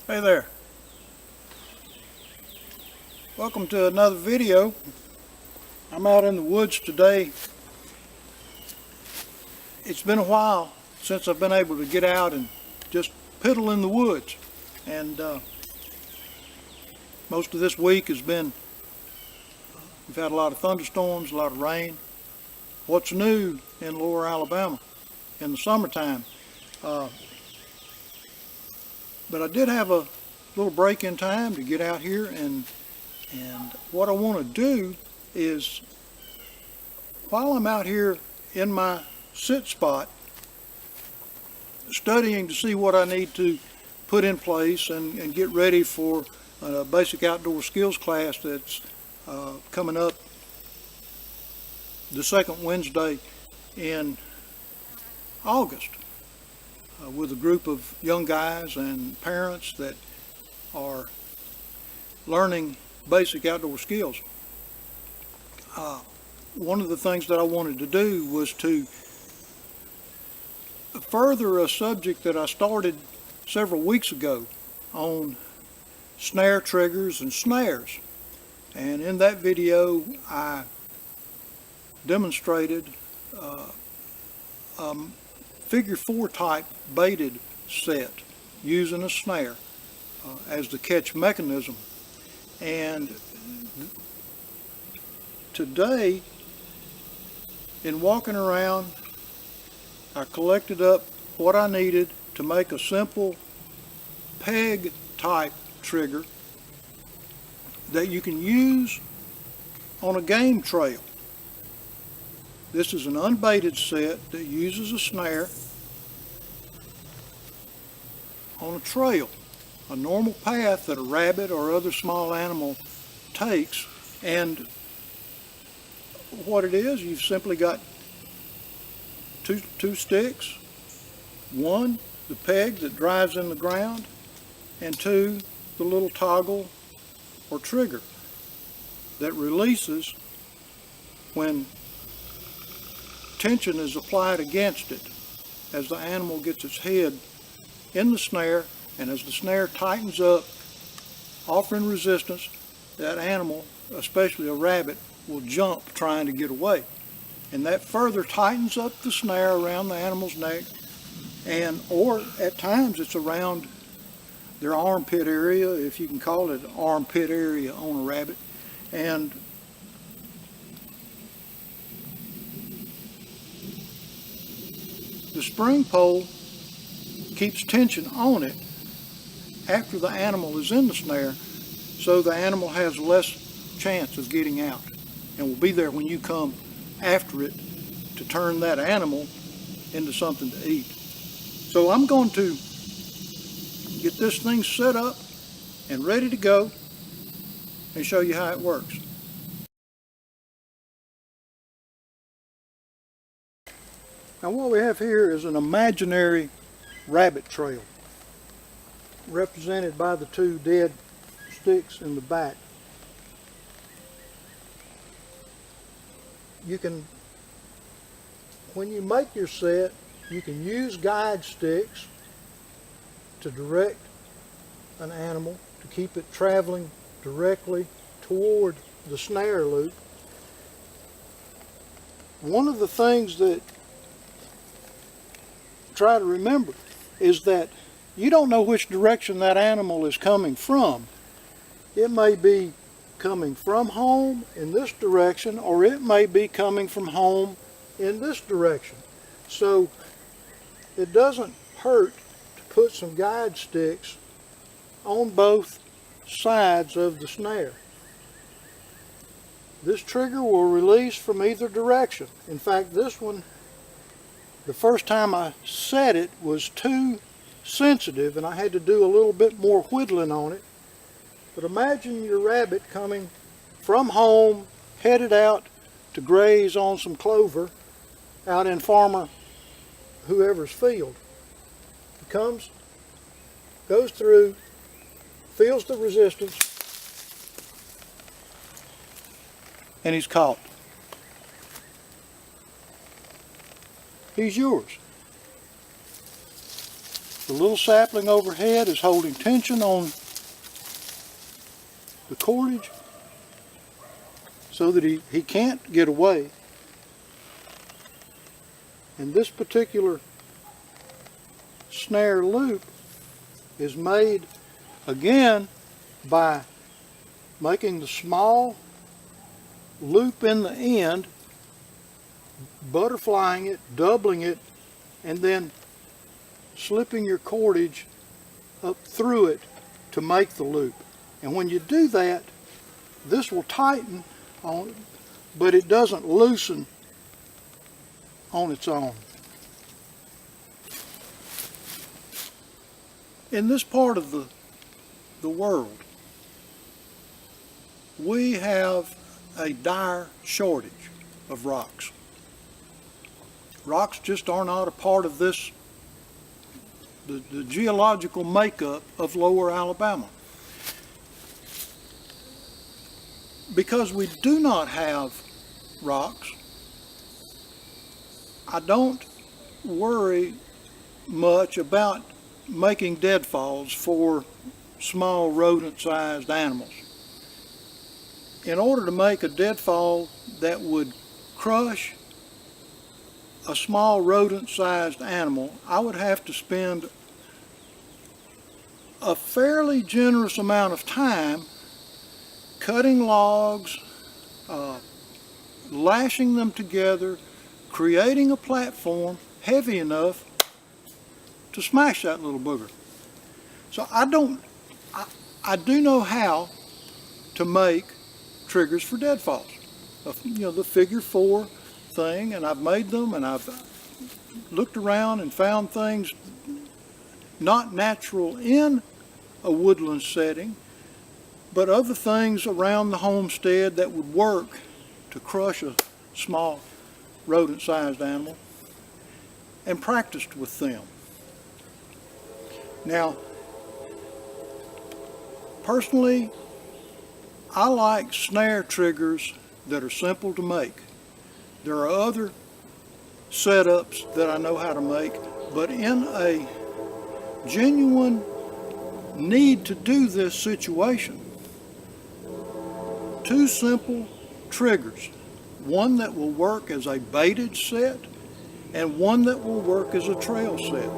Hey there. Welcome to another video. I'm out in the woods today. It's been a while since I've been able to get out and just piddle in the woods. And most of this week has been, we've had a lot of thunderstorms, a lot of rain. What's new in lower Alabama in the summertime? But I did have a little break in time to get out here, and what I want to do is, while I'm out here in my sit spot, studying to see what I need to put in place and get ready for a basic outdoor skills class that's coming up the second Wednesday in August. With a group of young guys and parents that are learning basic outdoor skills. One of the things that I wanted to do was to further a subject that I started several weeks ago on snare triggers and snares. And in that video I demonstrated figure 4 type baited set using a snare as the catch mechanism. And today, in walking around, I collected up what I needed to make a simple peg type trigger that you can use on a game trail. This is an unbaited set that uses a snare on a trail, a normal path that a rabbit or other small animal takes. And what it is, you've simply got two sticks, one the peg that drives in the ground, and two the little toggle or trigger that releases when tension is applied against it, as the animal gets its head in the snare, and as the snare tightens up, offering resistance, that animal, especially a rabbit, will jump trying to get away. And that further tightens up the snare around the animal's neck, and or at times it's around their armpit area, if you can call it armpit area on a rabbit. And the spring pole keeps tension on it after the animal is in the snare, so the animal has less chance of getting out and will be there when you come after it to turn that animal into something to eat. So I'm going to get this thing set up and ready to go and show you how it works. Now what we have here is an imaginary rabbit trail represented by the two dead sticks in the back. You can, when you make your set, you can use guide sticks to direct an animal to keep it traveling directly toward the snare loop. One of the things that try to remember is that you don't know which direction that animal is coming from. It may be coming from home in this direction, or it may be coming from home in this direction. So it doesn't hurt to put some guide sticks on both sides of the snare. This trigger will release from either direction. In fact, this one, the first time I set it, was too sensitive and I had to do a little bit more whittling on it. But imagine your rabbit coming from home, headed out to graze on some clover out in farmer whoever's field. He comes, goes through, feels the resistance, and he's caught. He's yours. The little sapling overhead is holding tension on the cordage so that he can't get away. And this particular snare loop is made again by making the small loop in the end, butterflying it, doubling it, and then slipping your cordage up through it to make the loop. And when you do that, this will tighten on, but it doesn't loosen on its own. In this part of the world, we have a dire shortage of rocks. Rocks just are not a part of this, the geological makeup of lower Alabama. Because we do not have rocks, I don't worry much about making deadfalls for small rodent-sized animals. In order to make a deadfall that would crush a small rodent-sized animal, I would have to spend a fairly generous amount of time cutting logs, lashing them together, creating a platform heavy enough to smash that little booger. So I do know how to make triggers for deadfalls. You know, the figure 4 thing, and I've made them, and I've looked around and found things not natural in a woodland setting, but other things around the homestead that would work to crush a small rodent-sized animal, and practiced with them. Now, personally, I like snare triggers that are simple to make. There are other setups that I know how to make, but in a genuine need to do this situation, 2 simple triggers, one that will work as a baited set and one that will work as a trail set.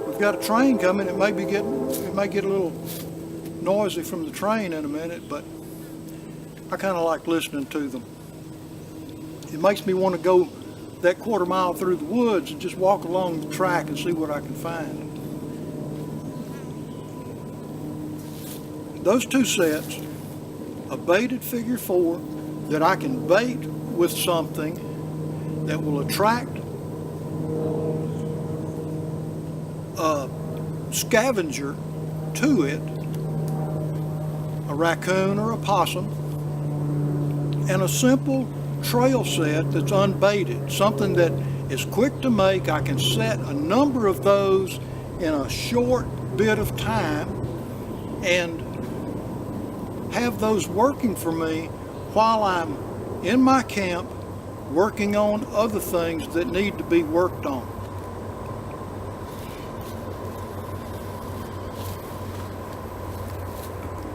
We've got a train coming. It may get a little noisy from the train in a minute, but I kind of like listening to them. It makes me want to go that 1/4 mile through the woods and just walk along the track and see what I can find. Those 2 sets, a baited figure 4 that I can bait with something that will attract a scavenger to it, a raccoon or a possum, and a simple trail set that's unbaited, something that is quick to make. I can set a number of those in a short bit of time and have those working for me while I'm in my camp working on other things that need to be worked on.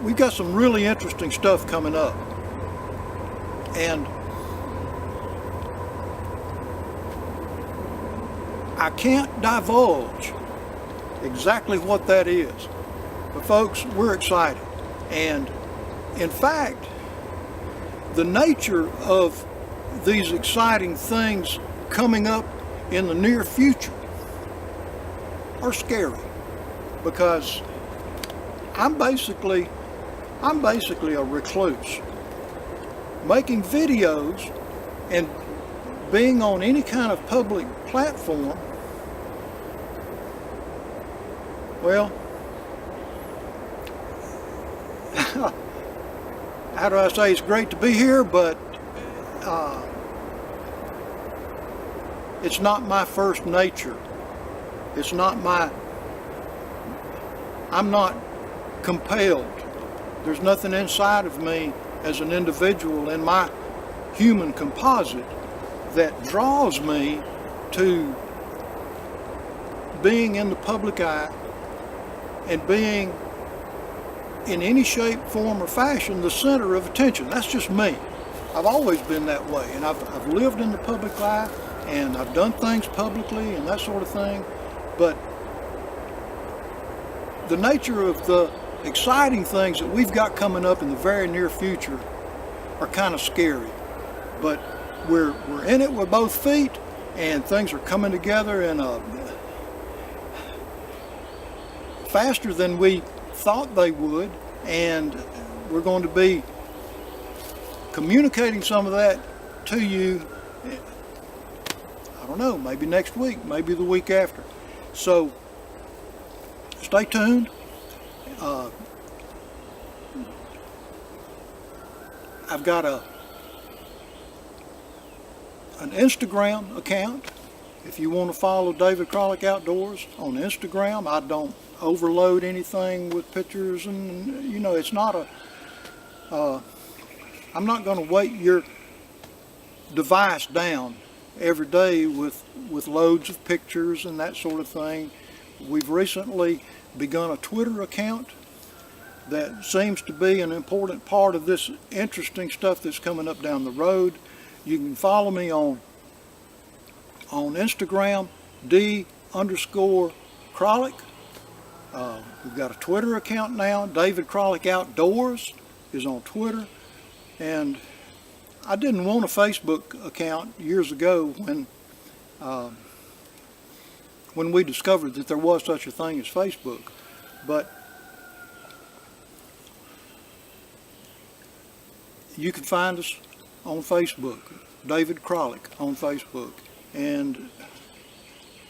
We've got some really interesting stuff coming up, and I can't divulge exactly what that is, but folks, we're excited. And in fact, the nature of these exciting things coming up in the near future are scary, because I'm basically a recluse. Making videos and being on any kind of public platform, well, how do I say, it's great to be here, but it's not my first nature. It's not I'm not compelled. There's nothing inside of me as an individual in my human composite that draws me to being in the public eye and being in any shape, form, or fashion the center of attention. That's just me. I've always been that way, and I've lived in the public eye, and I've done things publicly and that sort of thing, but the nature of the exciting things that we've got coming up in the very near future are kind of scary. But we're in it with both feet, and things are coming together in a faster than we thought they would, and we're going to be communicating some of that to you, I don't know, maybe next week, maybe the week after. So stay tuned. I've got an Instagram account. If you want to follow David Kralik Outdoors on Instagram, I don't overload anything with pictures, and you know, it's not I'm not going to weight your device down every day with loads of pictures and that sort of thing. We've recently begun a Twitter account that seems to be an important part of this interesting stuff that's coming up down the road. You can follow me on Instagram, D_Kralik. We've got a Twitter account now. David Kralik Outdoors is on Twitter. And I didn't want a Facebook account years ago when we discovered that there was such a thing as Facebook. But you can find us on Facebook, David Kralik on Facebook, and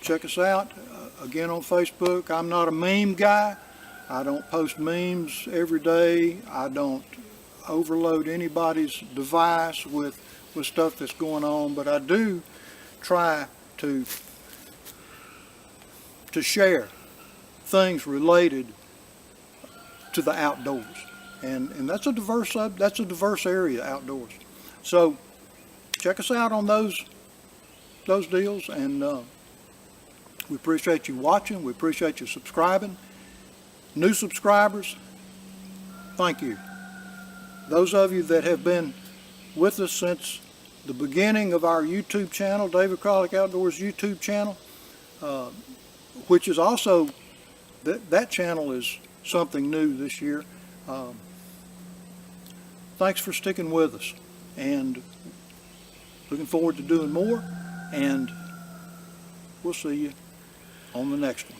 check us out again on Facebook. I'm not a meme guy. I don't post memes every day. I don't overload anybody's device with stuff that's going on, but I do try to share things related to the outdoors, and that's a diverse area, outdoors. So check us out on those deals, and we appreciate you watching. We appreciate you subscribing. New subscribers, thank you. Those of you that have been with us since the beginning of our YouTube channel, David Kralik Outdoors YouTube channel, which is also, that channel is something new this year. Thanks for sticking with us, and looking forward to doing more, and we'll see you on the next one.